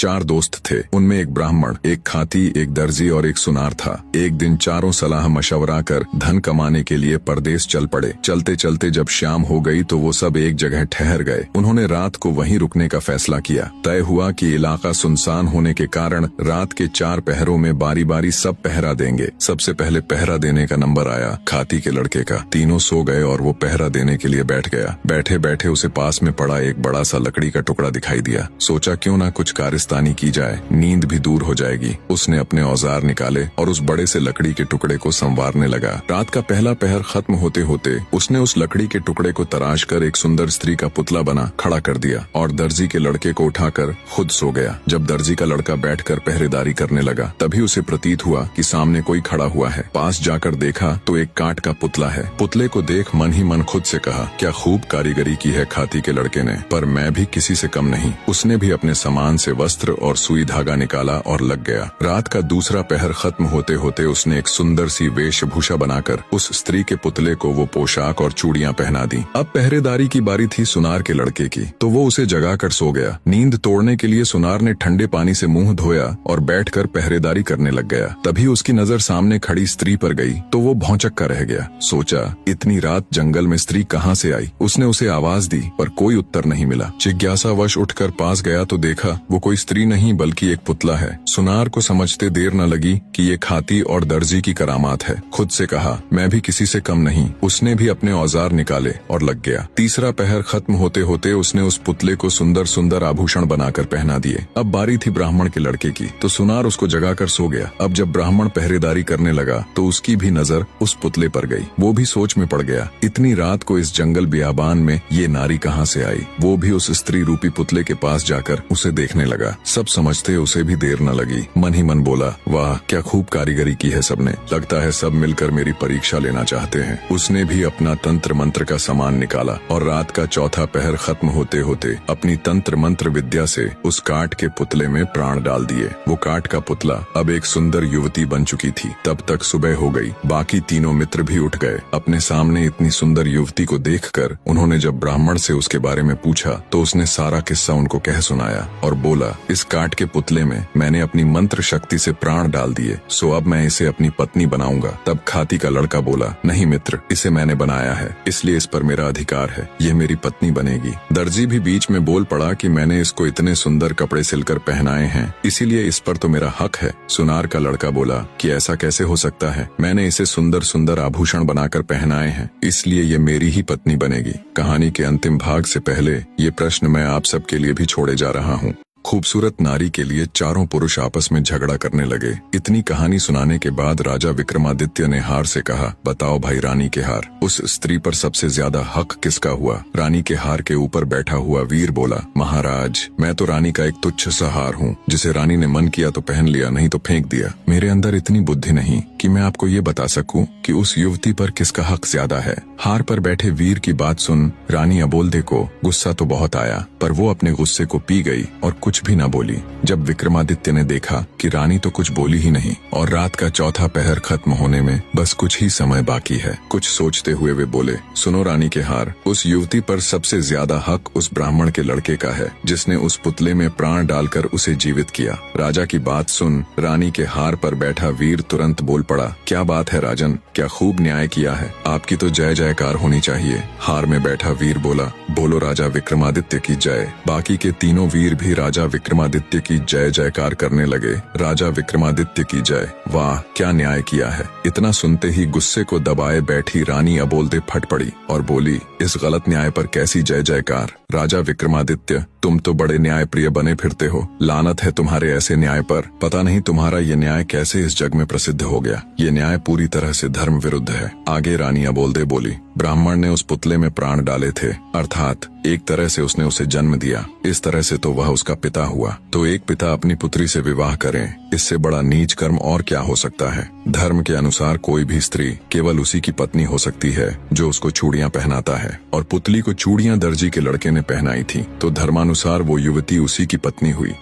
4 दोस्त थे। उनमें एक ब्राह्मण, एक खाती, एक दर्जी और एक सुनार था। एक दिन चारों सलाह मशवरा कर धन कमाने के लिए परदेश चल पड़े। चलते चलते जब शाम हो गई तो वो सब एक जगह ठहर गए। उन्होंने रात को वहीं रुकने का फैसला किया। तय हुआ कि इलाका सुनसान होने के कारण रात के 4 पहरों में बारी बारी सब पहरा देंगे। सबसे पहले पहरा देने का नंबर आया खाती के लड़के का। तीनों सो गए और वो पहरा देने के लिए बैठ गया। बैठे बैठे उसे पास में पड़ा एक बड़ा सा लकड़ी का टुकड़ा दिखाई दिया। सोचा क्यों ना कुछ कारस्तानी की जाए, नींद भी दूर हो जाएगी। उसने अपने औजार निकाले और उस बड़े से लकड़ी के टुकड़े को संवारने लगा। रात का पहला पहर खत्म होते होते उसने उस लकड़ी के टुकड़े को तराश कर एक सुंदर स्त्री का पुतला बना खड़ा कर दिया और दर्जी के लड़के को उठाकर खुद सो गया। जब दर्जी का लड़का बैठकर पहरेदारी करने लगा तभी उसे प्रतीत हुआ कि सामने कोई खड़ा हुआ है। पास जाकर देखा तो एक काठ का पुतला है। पुतले को देख मन ही मन खुद से कहा, क्या खूब कारीगरी की है खाती के लड़के ने, पर मैं भी किसी से कम नहीं। उसने भी अपने सामान से वस्त्र और सुई धागा निकाला और लग गया। रात का दूसरा पहर खत्म होते होते उसने एक सुंदर सी वेशभूषा बनाकर उस स्त्री के पुतले को वो पोशाक और चूड़ियां पहना दी। अब पहरेदारी की बारी थी सुनार के लड़के की, तो वो उसे जगाकर सो गया। नींद तोड़ने के लिए सुनार ने ठंडे पानी से मुंह धोया और बैठकर पहरेदारी करने लग गया। तभी उसकी नजर सामने खड़ी स्त्री पर गई तो वो भौंचक्का रह गया। सोचा इतनी रात जंगल में स्त्री कहाँ से आई। उसने उसे आवाज दी पर कोई उत्तर नहीं मिला। जिज्ञासावश उठकर पास गया तो देखा वो कोई स्त्री नहीं बल्कि एक पुतला है। सुनार को समझते देर न लगी कि ये खाती और दर्जी की करामात है। खुद से कहा मैं भी किसी से कम नहीं। उसने भी अपने औजार निकाले और लग गया। तीसरा पहर खत्म होते होते उसने उस पुतले को सुंदर सुंदर आभूषण बनाकर पहना दिए। अब बारी थी ब्राह्मण के लड़के की, तो सुनार उसको जगाकर सो गया। अब जब ब्राह्मण पहरेदारी करने लगा तो उसकी भी नजर उस पुतले पर गई। वो भी सोच में पड़ गया, इतनी रात को इस जंगल बियाबान में ये नारी कहाँ से आई। वो भी उस स्त्री रूपी पुतले के पास जाकर उसे देखने लगा। सब समझते उसे भी देर न लगी। मन ही मन बोला, वाह क्या खूब कारीगरी की है सबने, लगता है सब मिलकर मेरी परीक्षा लेना चाहते हैं। उसने भी अपना तंत्र मंत्र का सामान निकाला और रात का चौथा पहर खत्म होते होते अपनी तंत्र मंत्र विद्या से उस काठ के पुतले में प्राण डाल दिए। वो काठ का पुतला अब एक सुंदर युवती बन चुकी थी। तब तक सुबह हो गई। बाकी तीनों मित्र भी उठ गए। अपने सामने इतनी सुंदर युवती को देखकर उन्होंने जब ब्राह्मण से उसके बारे में पूछा तो उसने सारा किस्सा उनको कह सुनाया और बोला, इस काठ के पुतले में मैंने अपनी मंत्र शक्ति से प्राण डाल दिए, सो अब मैं इसे अपनी पत्नी बनाऊंगा। तब खाती का लड़का बोला, नहीं मित्र, इसे मैंने बनाया है इसलिए इस पर मेरा अधिकार है, ये मेरी पत्नी बनेगी। दर्जी भी बीच में बोल पड़ा कि मैंने इसको इतने सुंदर कपड़े सिलकर पहनाए हैं इसीलिए इस पर तो मेरा हक है। सुनार का लड़का बोला कि ऐसा कैसे हो सकता है, मैंने इसे सुंदर सुंदर आभूषण बनाकर पहनाए हैं इसलिए ये मेरी ही पत्नी बनेगी। कहानी के अंतिम भाग से पहले ये प्रश्न मैं आप सबके लिए भी छोड़े जा रहा हूँ। खूबसूरत नारी के लिए चारों पुरुष आपस में झगड़ा करने लगे। इतनी कहानी सुनाने के बाद राजा विक्रमादित्य ने हार से कहा, बताओ भाई रानी के हार, उस स्त्री पर सबसे ज्यादा हक किसका हुआ। रानी के हार के ऊपर बैठा हुआ वीर बोला, महाराज मैं तो रानी का एक तुच्छ सा हार हूँ, जिसे रानी ने मन किया तो पहन लिया, नहीं तो फेंक दिया। मेरे अंदर इतनी बुद्धि नहीं कि मैं आपको ये बता सकूं कि उस युवती पर किसका हक ज्यादा है। हार पर बैठे वीर की बात सुन रानी अबोल्दे को गुस्सा तो बहुत आया, पर वो अपने गुस्से को पी गई और कुछ भी न बोली। जब विक्रमादित्य ने देखा कि रानी तो कुछ बोली ही नहीं और रात का चौथा पहर खत्म होने में बस कुछ ही समय बाकी है, कुछ सोचते हुए वे बोले, सुनो रानी के हार, उस युवती पर सबसे ज्यादा हक उस ब्राह्मण के लड़के का है जिसने उस पुतले में प्राण डालकर उसे जीवित किया। राजा की बात सुन रानी के हार पर बैठा वीर तुरंत बोल पड़ा, क्या बात है राजन, क्या खूब न्याय किया है, आपकी तो जय जयकार होनी चाहिए। हार में बैठा वीर बोला, बोलो राजा विक्रमादित्य की जय। बाकी के तीनों वीर भी राजा विक्रमादित्य की जय जयकार करने लगे। राजा विक्रमादित्य की जय, वाह क्या न्याय किया है। इतना सुनते ही गुस्से को दबाए बैठी रानी अबोल्दे फट पड़ी और बोली, इस गलत न्याय पर कैसी जय जयकार। राजा विक्रमादित्य तुम तो बड़े न्याय प्रिय बने फिरते हो, लानत है तुम्हारे ऐसे न्याय पर। पता नहीं तुम्हारा ये न्याय कैसे इस जग में प्रसिद्ध हो गया। ये न्याय पूरी तरह से धर्म विरुद्ध है। आगे रानी अबोल्दे बोली, ब्राह्मण ने उस पुतले में प्राण डाले थे, अर्थात एक तरह से उसने उसे जन्म दिया, इस तरह से तो वह उसका पिता हुआ। तो एक पिता अपनी पुत्री से विवाह करें, इससे बड़ा नीच कर्म और क्या हो सकता है। धर्म के अनुसार कोई भी स्त्री केवल उसी की पत्नी हो सकती है जो उसको चूड़ियां पहनाता है, और पुतली को चूड़ियां दर्जी के लड़के ने पहनाई थी, तो धर्मानुसार वो युवती उसी की पत्नी हुई।